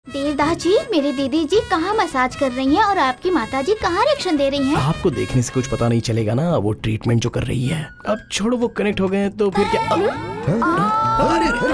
देवदास जी, मेरी दीदी जी कहाँ मसाज कर रही हैं और आपकी माता जी कहाँ रिएक्शन दे रही हैं? आपको देखने से कुछ पता नहीं चलेगा ना, वो ट्रीटमेंट जो कर रही है। अब छोड़ो, वो कनेक्ट हो गए हैं तो फिर क्या। अरे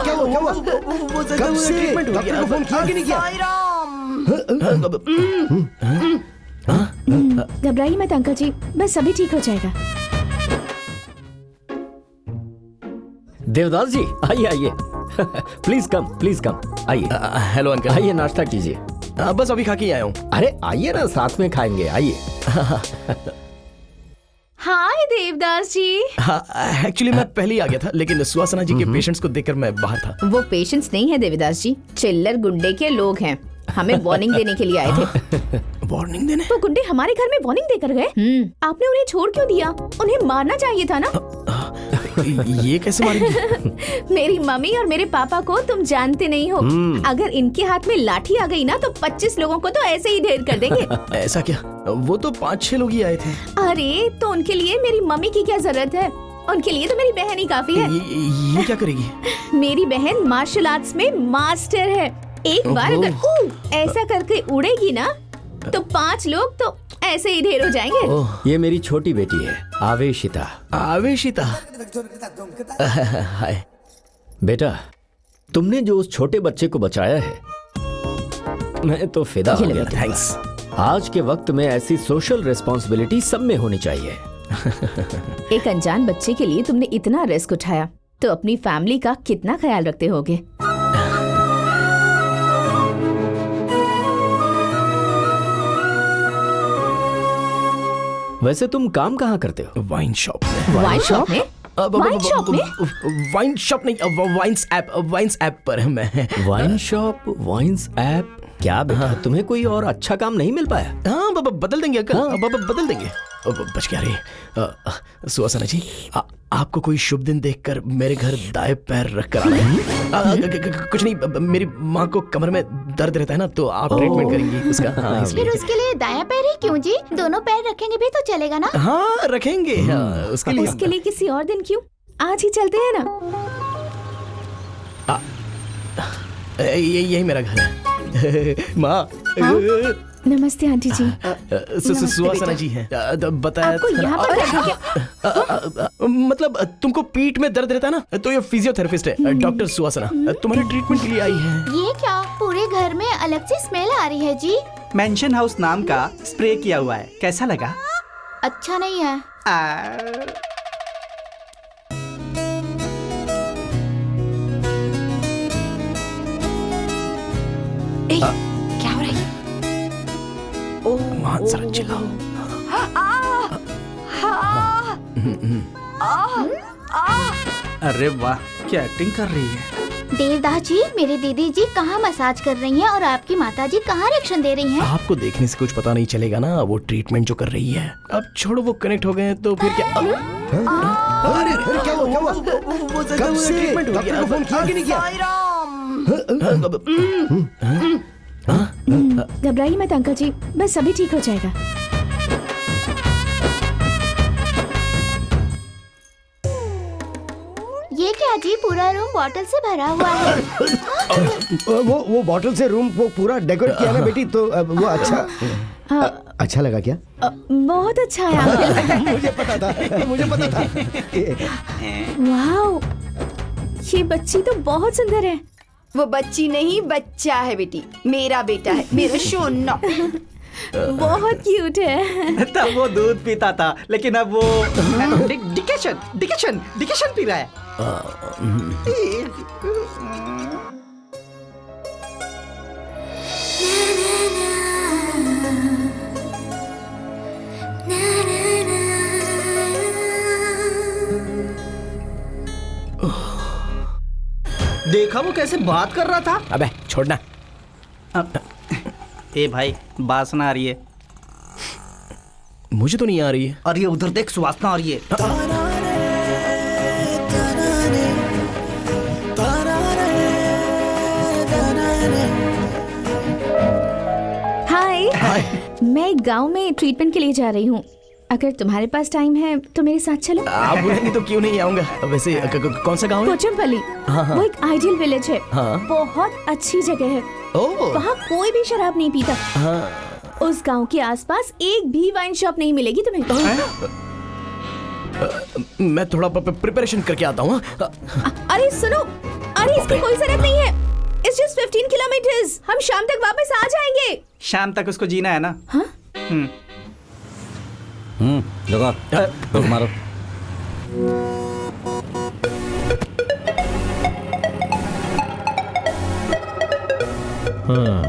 क्या हुआ? कब से डॉक्टर को फोन किया कि नहीं किया? घबराइए मत अंकल जी, बस सभी ठीक हो जाएगा। देवदास जी आइए आइए प्लीज कम आइए। Hello uncle. आइए नाश्ता कीजिए। बस अभी खा के आया हूँ। अरे आइए ना, साथ में खाएंगे, आइए। हाय देवदास जी। एक्चुअली मैं पहले ही आ गया था, लेकिन सुहासना जी के पेशेंट्स को देखकर मैं बाहर था। वो पेशेंट्स नहीं है देवदास जी, चिल्लर गुंडे के लोग हैं। हमें वार्निंग देने के लिए आए थे। वार्निंग देने? वो गुंडे हमारे घर में वार्निंग देकर गए। आपने उन्हें छोड़ क्यों दिया? उन्हें मारना चाहिए था ना। ये कैसे मारेंगे? मेरी मम्मी और मेरे पापा को तुम जानते नहीं हो। अगर इनके हाथ में लाठी आ गई ना तो 25 लोगों को तो ऐसे ही ढेर कर देंगे। ऐसा क्या? वो तो 5-6 लोग ही आए थे। अरे तो उनके लिए मेरी मम्मी की क्या जरूरत है? उनके लिए तो मेरी बहन ही काफी है। ये क्या करेगी? मेरी बहन मार्शल आर्ट्स में मास्टर है। एक बार अगर ऐसा करके उड़ेगी ना तो 5 लोग तो ऐसे ही ढेर हो जाएंगे। ये मेरी छोटी बेटी है आवेशिता। आवेशिता? हाय बेटा, तुमने जो उस छोटे बच्चे को बचाया है, मैं तो फिदा हो गया। थैंक्स। आज के वक्त में ऐसी सोशल रिस्पॉन्सिबिलिटी सब में होनी चाहिए। एक अनजान बच्चे के लिए तुमने इतना रिस्क उठाया, तो अपनी फैमिली का कितना ख्याल रखते होगे। वैसे तुम काम कहाँ करते हो? वाइन शॉप में। वाइन शॉप में? वाइन शॉप में? वाइन शॉप नहीं, वाइन्स ऐप पर है मैं। Wine shop, wines app? क्या बेटा, तुम्हें कोई और अच्छा काम नहीं मिल पाया? हाँ बाबा, बदल देंगे अंकल। बदल देंगे। बच क्या रे सुहासना जी, आपको कोई शुभ दिन देखकर मेरे घर दाएं पैर रख कर आना है। कुछ नहीं, मेरी माँ को कमर में दर्द रहता है ना, तो आप ट्रीटमेंट करेंगी उसका। हाँ, फिर उसके लिए दायां पैर ही क्यों जी? दोनों पैर रखेंगे भी तो चलेगा ना? हाँ रखेंगे। उसके लिए किसी और दिन क्यों? आज ही चलते हैं ना। यही मेरा घर है। माँ। नमस्ते आंटी जी। सुहासना जी हैं। बताया आपको यहाँ पर रखेंगे? मतलब तुमको पीठ में दर्द रहता है ना, तो ये फिजियोथेरेपिस्ट है डॉक्टर सुहासना, तुम्हारे ट्रीटमेंट के लिए आई है। ये क्या पूरे घर में अलग से स्मेल आ रही है जी? मेंशन हाउस नाम का स्प्रे किया हुआ है, कैसा लगा? अच्छा नहीं है। क्या हो रहा है? मान सर चिल्लाओ। अरे वाह, क्या एक्टिंग कर रही है। देवदास जी, मेरी दीदी जी कहाँ मसाज कर रही हैं और आपकी माता जी कहाँ रिएक्शन दे रही हैं? आपको देखने से कुछ पता नहीं चलेगा ना, वो ट्रीटमेंट जो कर रही है। अब छोड़ो, वो कनेक्ट हो गए हैं तो फिर क्या। अरे क्या हुआ? कब से डॉक्टर को फोन किया कि नहीं किया? घबराइए मत अंकल जी, बस सभी ठीक हो जाएगा। ये क्या जी, पूरा रूम बॉटल से भरा हुआ है। वो बॉटल से रूम वो पूरा डेकोरेट किया ना बेटी, तो वो अच्छा लगा क्या? बहुत अच्छा है। मुझे पता था। वाओ, ये बच्ची तो बहुत सुंदर है। वो बच्ची नहीं, बच्चा है बेटी, मेरा बेटा है, मेरा सोना। बहुत क्यूट है। तब वो दूध पीता था, लेकिन अब वो डिकेशन पी रहा है। देखा वो कैसे बात कर रहा था। अबे छोड़ना। ए भाई, वासना आ रही है। मुझे तो नहीं आ रही है। और ये उधर देख, सुवासना आ रही है। हाय, मैं गांव में ट्रीटमेंट के लिए जा रही हूँ। अगर तुम्हारे पास टाइम है तो मेरे साथ चलो। आप बोलेंगे तो क्यों नहीं आऊंगा। वैसे कौन सा गांव है? पोचमपल्ली। वो एक आइडियल विलेज है। बहुत अच्छी जगह है। वहाँ कोई भी शराब नहीं पीता। उस गांव के आसपास एक भी वाइन शॉप नहीं मिलेगी तुम्हें। मैं थोड़ा प्रिपरेशन करके आता हूँ। अरे सुनो, अरे इसकी कोई जरूरत नहीं है। It's just 15 kilometres. हम शाम तक वापस आ जाएंगे। शाम तक उसको जीना है ना? हाँ? रुक मारो। हाँ,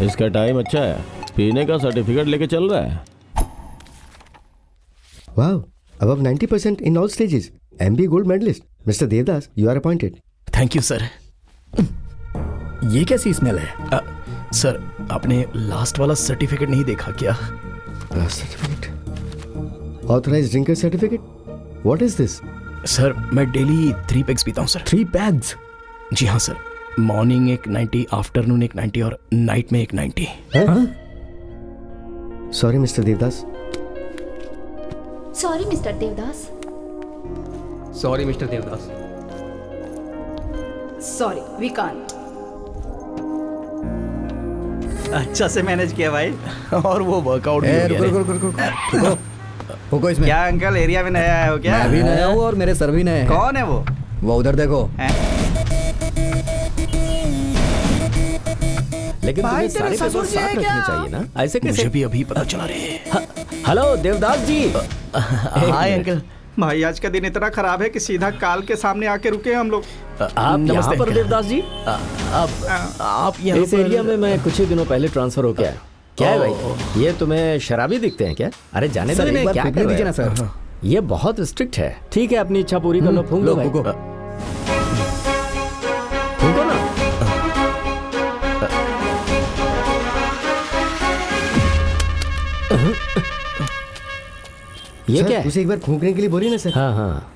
इसका टाइम अच्छा है। पीने का सर्टिफिकेट लेके चल रहा है। Wow, above 90% in all stages. MBA gold medalist. Mr. Devdas, you are appointed. Thank you sir. ये कैसी स्मेल है? सर आपने लास्ट वाला सर्टिफिकेट नहीं देखा क्या? Last certificate. Authorized drinker certificate? What is this? Sir मैं डेली 3 पैग्स पीता हूँ सर। 3 पैग्स? जी हाँ सर। मॉर्निंग एक 90, आफ्टरनून एक 90 और नाइट में एक 90। Sorry, Mr. Devdas. Sorry mister Devdas. Sorry mister Devdas. Sorry we can't. अच्छा से मैनेज किया भाई। और वो वर्कआउट रुको इसमें। क्या अंकल एरिया में नया आया हो क्या? मैं भी नया हूँ और मेरे सर भी नए हैं। कौन है वो? वो उधर देखो। लेकिन तुम्हें सारे पेपर साथ रखने चाहिए ना। ऐसे कैसे? मुझे भी अभी पता चला रे। Hello Devdas ji. Hi uncle. भाई आज का दिन इतना खराब है कि सीधा काल के सामने आके रुके हम लोग। आप यहाँ पर देवदास जी? आप यहाँ इस एरिया में मैं कुछ ही दिनों पहले ट्रांसफर हो गया। क्या है भाई, ये तुम्हें शराबी दिखते हैं क्या? अरे जाने दो, एक बार फूकने दीजिए ना सर। ये बहुत स्ट्रिक्ट है। ठीक है, अपनी इच्छा पूरी कर लो। फूंक लो भाई। फूंको ना। ये सर, क्या है? उसे एक बार फूंकने के लिए बोलिए ना सर। हाँ हाँ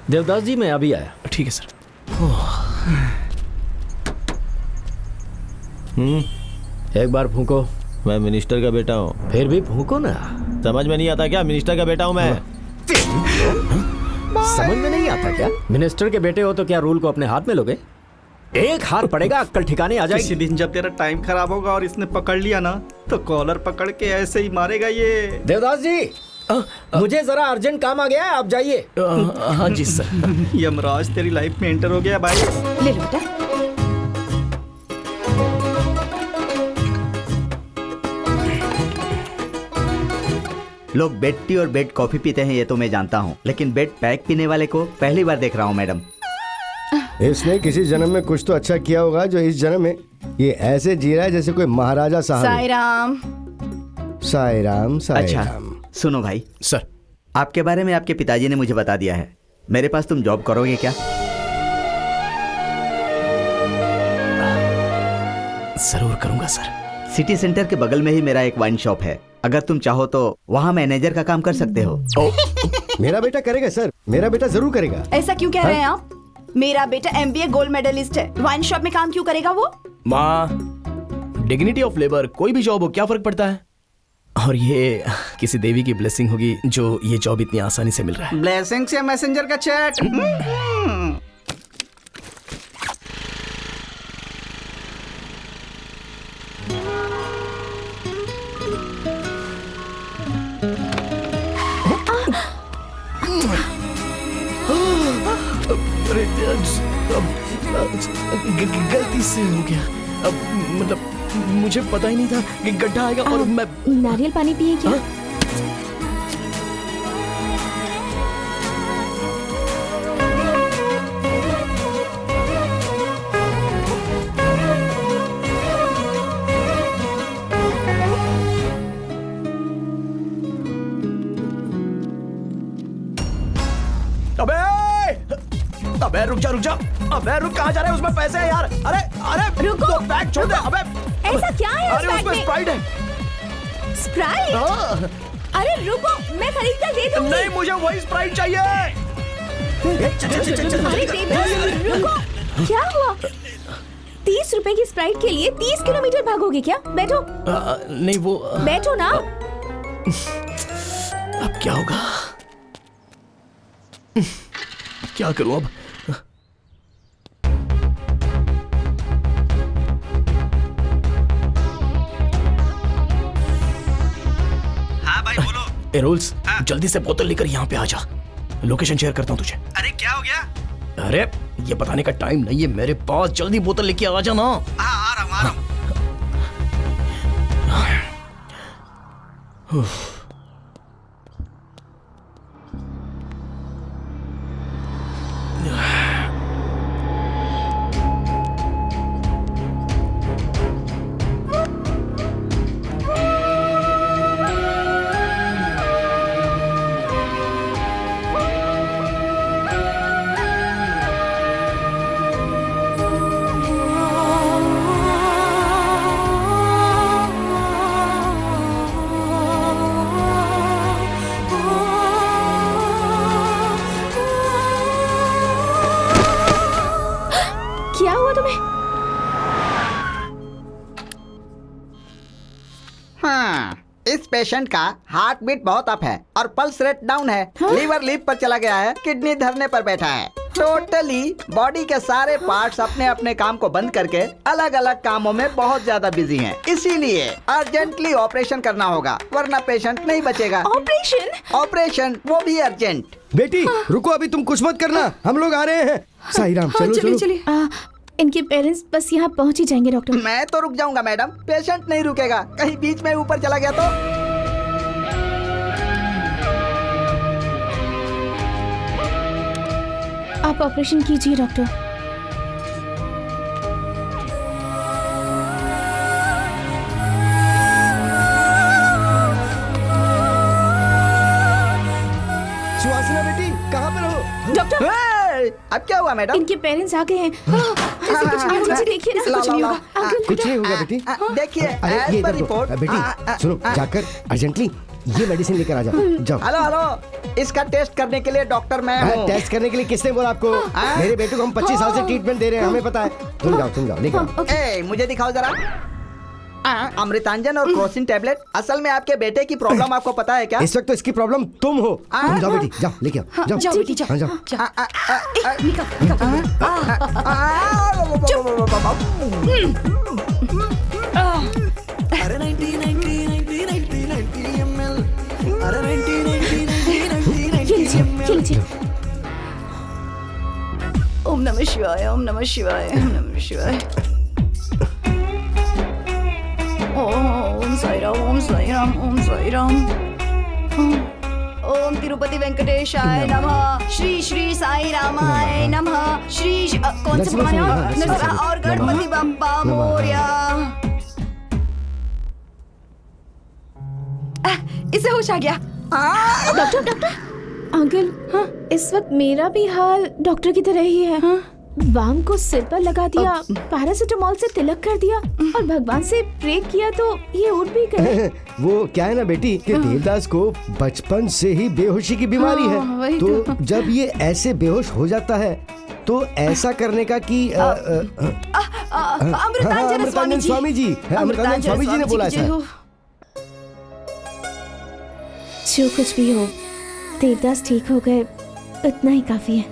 देवदास जी, मैं अभी आया। ठीक है सर। एक बार फूंको। मैं मिनिस्टर का बेटा हूँ। फिर भी फूंको ना। समझ में नहीं आता क्या? मिनिस्टर का बेटा हूँ मैं। समझ में नहीं आता क्या? मिनिस्टर के बेटे हो तो क्या रूल को अपने हाथ में लोगे? एक हाथ पड़ेगा, अक्कल ठिकाने आ किसी जाएगी। दिन जब तेरा टाइम खराब होगा और इसने पकड़ लिया ना, तो कॉलर पकड़ के ऐसे ही मारेगा ये। देवदास जी, मुझे जरा अर्जेंट काम आ गया है, आप जाइए। हाँ जी सर। यमराज तेरी लाइफ में एंटर हो गया भाई। ले लो बेटा। लोग बेड टी और बेड कॉफी पीते हैं ये तो मैं जानता हूँ, लेकिन बेड पैक पीने वाले को पहली बार देख रहा हूँ मैडम। इसने किसी जन्म में कुछ तो अच्छा किया होगा जो इस जन्म में ये ऐसे जी रहा है जैसे कोई महाराजा साहब। साई राम। साई राम, साई अच्छा राम। सुनो भाई, सर आपके बारे में आपके पिताजी ने मुझे बता दिया है। मेरे पास तुम जॉब करोगे क्या? जरूर करूंगा सर। सिटी सेंटर के बगल में ही मेरा एक वाइन शॉप है। अगर तुम चाहो तो वहाँ मैनेजर का काम कर सकते हो। मेरा बेटा करेगा सर, मेरा बेटा जरूर करेगा। ऐसा क्यों कह रहे हैं आप? मेरा बेटा MBA गोल्ड मेडलिस्ट है। वाइन शॉप में काम क्यों करेगा वो? माँ, डिग्निटी ऑफ लेबर, कोई भी जॉब हो क्या फर्क पड़ता है? और ये किसी देवी की ब्लेसिंग होगी जो ये जॉब इतनी आसानी से मिल रहा है। ब्लेसिंग से मैसेंजर का चैट। अरे गलती से हो गया। मतलब मुझे पता ही नहीं था कि गड्ढा आएगा। और मैं नारियल पानी पिए क्या? अबे रुक जा। अबे रुक, कहाँ जा रहे हैं? उसमें पैसे हैं यार। अरे रुको, तो बैग छोड़ दे। अबे ऐसा क्या है उस अरे बैग उसमें में? स्प्राइट है। स्प्राइट? अरे रुको, मैं खरीद कर दे दूंगी। नहीं, मुझे वही स्प्राइट चाहिए। अरे देवदास, रुको, क्या हुआ? 30 रुपए की स्प्राइट के लिए 30 किलोमीटर भागोगे क्या? बैठो। नहीं वो बैठो ना। अब क्या होगा? क्या करूं अब? हाँ भाई बोलो। ए रूल्स, जल्दी से बोतल लेकर यहाँ पे आ जा। लोकेशन शेयर करता हूँ तुझे। अरे क्या हो गया? अरे ये बताने का टाइम नहीं है मेरे पास, जल्दी बोतल लेके आ जा ना। हाँ आ रहा हूँ। क्या हुआ तुम्हें? हाँ, इस पेशेंट का हार्ट बीट बहुत अप है और पल्स रेट डाउन है। लीवर लीप पर चला गया है, किडनी धरने पर बैठा है। टोटली बॉडी के सारे पार्ट्स अपने अपने काम को बंद करके अलग अलग कामों में बहुत ज्यादा बिजी हैं। इसीलिए अर्जेंटली ऑपरेशन करना होगा, वरना पेशेंट नहीं बचेगा। ऑपरेशन? ऑपरेशन, वो भी अर्जेंट। बेटी रुको, अभी तुम कुछ मत करना, हम लोग आ रहे हैं। साईं राम, चलो चलो। इनके पेरेंट्स बस यहाँ पहुँच ही जाएंगे डॉक्टर। मैं तो रुक जाऊंगा मैडम, पेशेंट नहीं रुकेगा। कहीं बीच में ऊपर चला गया तो। आप ऑपरेशन कीजिए डॉक्टर। सुहासिना बेटी, कहाँ पर हो? डॉक्टर, अब क्या हुआ मैडम? इनके पेरेंट्स आ गए हैं। ऐसे कुछ नहीं होगा, देखिए ना, कुछ नहीं होगा। अंकल, कुछ नहीं होगा बेटी। देखिए अरे ये as per इधर दो। report, बेटी सुनो, जाकर अर्जेंटली ये मेडिसिन लेकर आ जाओ। जाओ। हेलो हेलो, इसका टेस्ट करने के लिए डॉक्टर मैं हूँ। टेस्ट करने के लिए किसने बोला आपको? मेरे बेटे को हम 25 साल से ट्रीटमेंट दे रहे हैं, हमें पता है। तुम जाओ लेकर। ए, मुझे दिखाओ जरा। अमृतांजन और क्रोसिन टैबलेट। असल में आपके बेटे की प्रॉब्लम आपको पता है क्या? इस वक्त तो इसकी प्रॉब्लम तुम हो। तुम जाओ बेटी, जाओ लेके आओ। जाओ बेटी, जाओ। हाँ, जाओ। ओम नमः शिवाय, ओम नमः शिवाय, ओम नमः शिवाय। ओम साई राम, ओम साई राम, ओम साई राम। ओम तिरुपति वेंकटेशाय नमः। श्री श्री साई रामाय नमः। श्री कौन से भगवान है? नरसिंह और गणपति बप्पा मोरया। इसे होश आ गया। डॉक्टर अंकल, हाँ, इस वक्त मेरा भी हाल डॉक्टर की तरह ही है। हाँ? बाम को सिर पर लगा दिया, पैरासिटामोल से तिलक कर दिया और भगवान से प्रे किया तो ये उठ भी गए। वो क्या है ना बेटी कि देवदास को बचपन से ही बेहोशी की बीमारी है। तो जब ये ऐसे बेहोश हो जाता है तो ऐसा करने का कि अमृतांजन स्वामी जी ने बोला ऐसा। जो कुछ भी हो, देवदास ठीक हो गए, इतना ही काफी है।